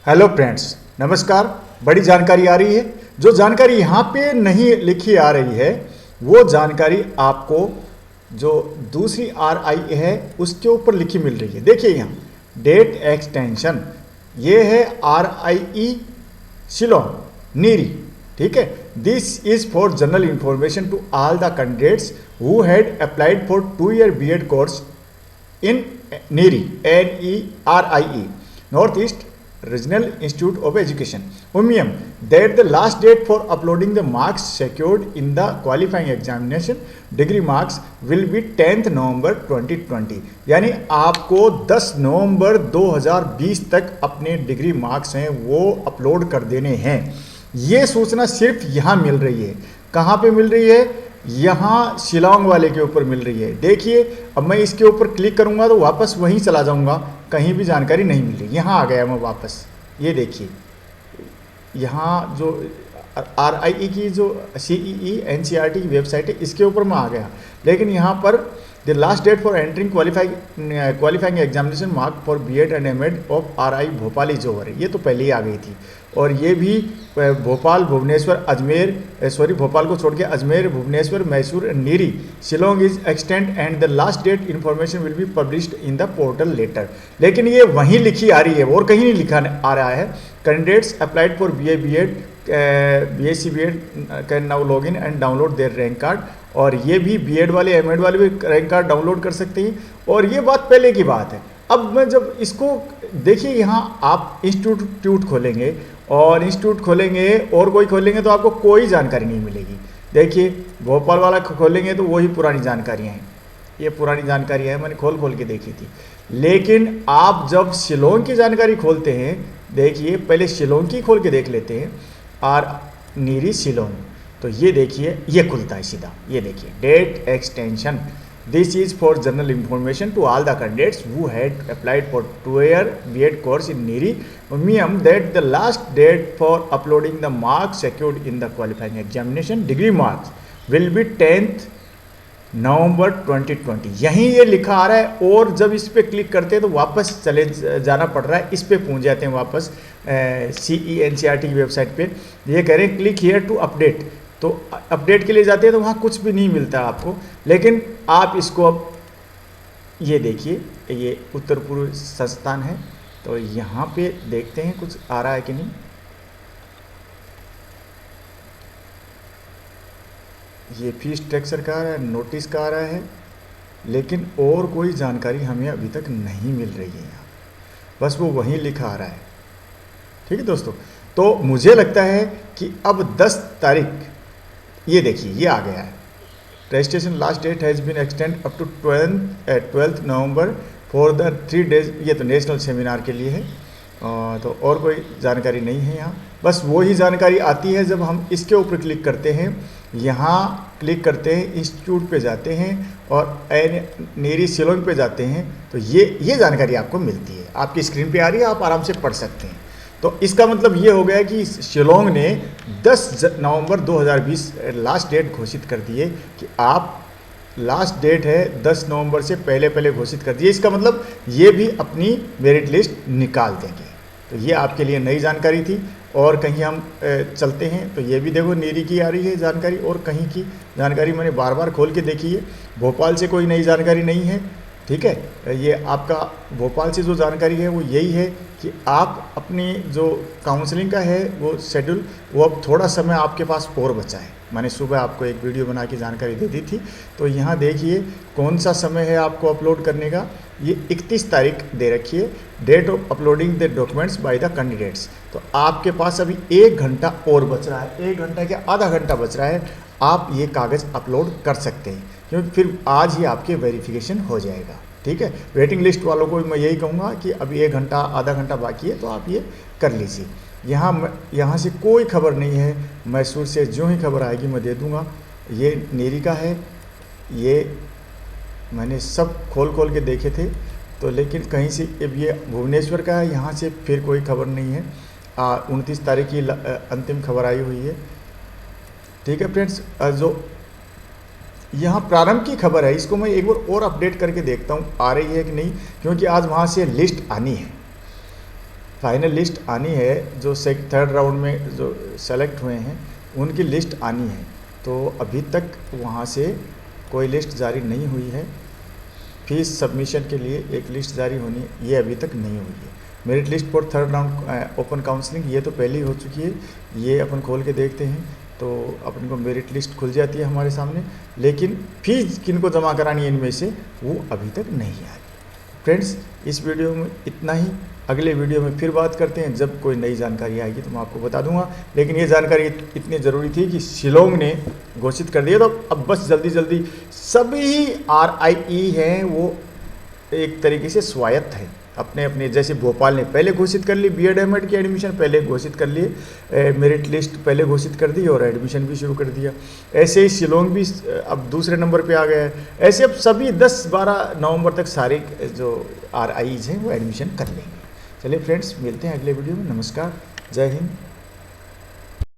Hello friends, नमस्कार। बड़ी जानकारी आ रही है। जो जानकारी यहाँ पे नहीं लिखी आ रही है वो जानकारी आपको जो दूसरी RI है उसके ऊपर लिखी मिल रही है। देखिए यहाँ डेट एक्सटेंशन, ये है RIE शिलोंग नीरी, ठीक है। This is for general information to all the candidates who had applied for 2 year B.Ed course in NERI, NERIE, Northeast Regional Institute of Education, UMIAM, that the last date for uploading the marks secured in the qualifying examination degree marks will be 10th November 2020। यानी आपको 10 नवंबर 2020 तक अपने degree marks हैं वो upload कर देने हैं। ये सूचना सिर्फ यहाँ मिल रही है। कहाँ पे मिल रही है? यहाँ शिलोंग वाले के ऊपर मिल रही है। देखिए, अब मैं इसके ऊपर क्लिक करूँगा तो वापस वहीं चला जाऊँगा, कहीं भी जानकारी नहीं मिल रही। यहाँ आ गया मैं वापस। ये देखिए, यहाँ जो RIE की जो CEE NCERT की वेबसाइट है इसके ऊपर मैं आ गया, लेकिन यहाँ पर the last date for entering qualifying examination mark for B.Ed and M.Ed of RI Bhopal is over, ये तो पहले ही आ गई थी। और ये भी भोपाल, भुवनेश्वर, अजमेर, भोपाल को छोड़ के Ajmer, Bhubaneswar, Mysore, NERIE, Shillong is extend and the last date information will be published in the portal later. लेकिन ये वहीं लिखी आ रही है और कहीं नहीं लिखा आ रहा है। Candidates applied for BA B.Ed BSc B.Ed can now log in and download there rank card. और ये भी B.Ed वाले M.Ed वाले भी रैंक कार्ड डाउनलोड कर सकते हैं। और ये बात पहले की बात है। अब मैं जब इसको देखिए, यहाँ आप इंस्टीट्यूट खोलेंगे और इंस्टीट्यूट खोलेंगे और कोई खोलेंगे तो आपको कोई जानकारी नहीं मिलेगी। देखिए, भोपाल वाला खोलेंगे तो वही पुरानी जानकारियाँ हैं। ये पुरानी जानकारियाँ हैं, मैंने खोल के देखी थी। लेकिन आप जब शिलोंग की जानकारी खोलते हैं, देखिए पहले शिलोंग की खोल के देख लेते हैं, और नीरी शिलोंग, तो ये देखिए ये खुलता है सीधा। ये देखिए date extension, this is for general information to all the candidates who had applied for 2 year B.Ed course in NERIE UMIAM that the last date for uploading the marks secured in the qualifying examination degree marks will be 10th November 2020। यहीं ये लिखा आ रहा है। और जब इस पर click करते हैं तो वापस चले जाना पड़ रहा है, इस पर पहुंच जाते हैं वापस CEE NCERT की वेबसाइट पे। ये कह रहे हैं क्लिक हियर टू अपडेट, तो अपडेट के लिए जाते हैं तो वहाँ कुछ भी नहीं मिलता आपको। लेकिन आप इसको अब ये देखिए, ये उत्तर पूर्व संस्थान है, तो यहाँ पे देखते हैं कुछ आ रहा है कि नहीं। ये फीस स्ट्रक्चर का आ रहा है, नोटिस का आ रहा है, लेकिन और कोई जानकारी हमें अभी तक नहीं मिल रही है यहाँ, बस वो वहीं लिखा आ रहा है। ठीक है दोस्तों, तो मुझे लगता है कि अब 10 तारीख, ये देखिए ये आ गया है, registration last date has been extend up to 12th November for the 3 days। ये तो नेशनल सेमिनार के लिए है, तो और कोई जानकारी नहीं है यहाँ। बस वो ही जानकारी आती है जब हम इसके ऊपर क्लिक करते हैं, यहाँ क्लिक करते हैं, इंस्टीट्यूट पे जाते हैं और नीरी शिलोंग पे जाते हैं, तो ये जानकारी आपको मिलती है। आपकी स्क्रीन पे आ रही है, आप आराम से पढ़ सकते हैं। तो इसका मतलब ये हो गया कि शिलोंग ने 10 नवंबर 2020 लास्ट डेट घोषित कर दिए कि आप, लास्ट डेट है 10 नवंबर से पहले घोषित कर दिए। इसका मतलब ये भी अपनी मेरिट लिस्ट निकाल देंगे। तो ये आपके लिए नई जानकारी थी। और कहीं हम चलते हैं तो ये भी देखो नीरी की आ रही है जानकारी, और कहीं की जानकारी मैंने बार बार खोल के देखी है। भोपाल से कोई नई जानकारी नहीं है, ठीक है। ये आपका भोपाल से जो जानकारी है वो यही है कि आप अपनी जो काउंसलिंग का है वो शेड्यूल, वो अब थोड़ा समय आपके पास और बचा है। मैंने सुबह आपको एक वीडियो बना के जानकारी दे दी थी, तो यहाँ देखिए कौन सा समय है आपको अपलोड करने का। ये 31 तारीख दे रखी है, date of uploading the documents by the candidates. तो आपके पास अभी 1 घंटा और बच रहा है, 1 घंटा क्या आधा घंटा बच रहा है। आप ये कागज़ अपलोड कर सकते हैं, क्योंकि फिर आज ही आपके वेरिफिकेशन हो जाएगा, ठीक है। वेटिंग लिस्ट वालों को मैं यही कहूँगा कि अभी 1 घंटा आधा घंटा बाकी है, तो आप ये कर लीजिए। यहाँ से कोई खबर नहीं है, मैसूर से जो ही खबर आएगी मैं दे दूँगा। ये नीरी का है, ये मैंने सब खोल के देखे थे, तो लेकिन कहीं से अब ये भुवनेश्वर का है, यहाँ से फिर कोई खबर नहीं है। 29 तारीख की अंतिम खबर आई हुई है, ठीक है फ्रेंड्स। जो यहाँ प्रारंभ की खबर है, इसको मैं एक बार और अपडेट करके देखता हूँ आ रही है कि नहीं, क्योंकि आज वहाँ से लिस्ट आनी है। फाइनल लिस्ट आनी है, जो थर्ड राउंड में जो सेलेक्ट हुए हैं उनकी लिस्ट आनी है। तो अभी तक वहाँ से कोई लिस्ट जारी नहीं हुई है। फीस सबमिशन के लिए एक लिस्ट जारी होनी, ये अभी तक नहीं हुई है। Merit list for third round open counselling ये तो पहले ही हो चुकी है, ये अपन खोल के देखते हैं तो अपन को मेरिट लिस्ट खुल जाती है हमारे सामने, लेकिन फीस किनको जमा करानी है इनमें से वो अभी तक नहीं आई। फ्रेंड्स, इस वीडियो में इतना ही। अगले वीडियो में फिर बात करते हैं, जब कोई नई जानकारी आएगी तो मैं आपको बता दूंगा। लेकिन ये जानकारी इतनी ज़रूरी थी कि शिलोंग ने घोषित कर दिया, तो अब बस जल्दी जल्दी सभी RIE हैं वो एक तरीके से स्वायत्त है अपने अपने। जैसे भोपाल ने पहले घोषित कर ली B.Ed M.Ed की एडमिशन पहले घोषित कर लिए, मेरिट लिस्ट पहले घोषित कर दी और एडमिशन भी शुरू कर दिया। ऐसे ही शिलोंग भी अब दूसरे नंबर पे आ गया है। ऐसे अब सभी 10-12 नवंबर तक सारे जो RIs हैं वो एडमिशन कर लेंगे। चलिए फ्रेंड्स, मिलते हैं अगले वीडियो में। नमस्कार, जय हिंद।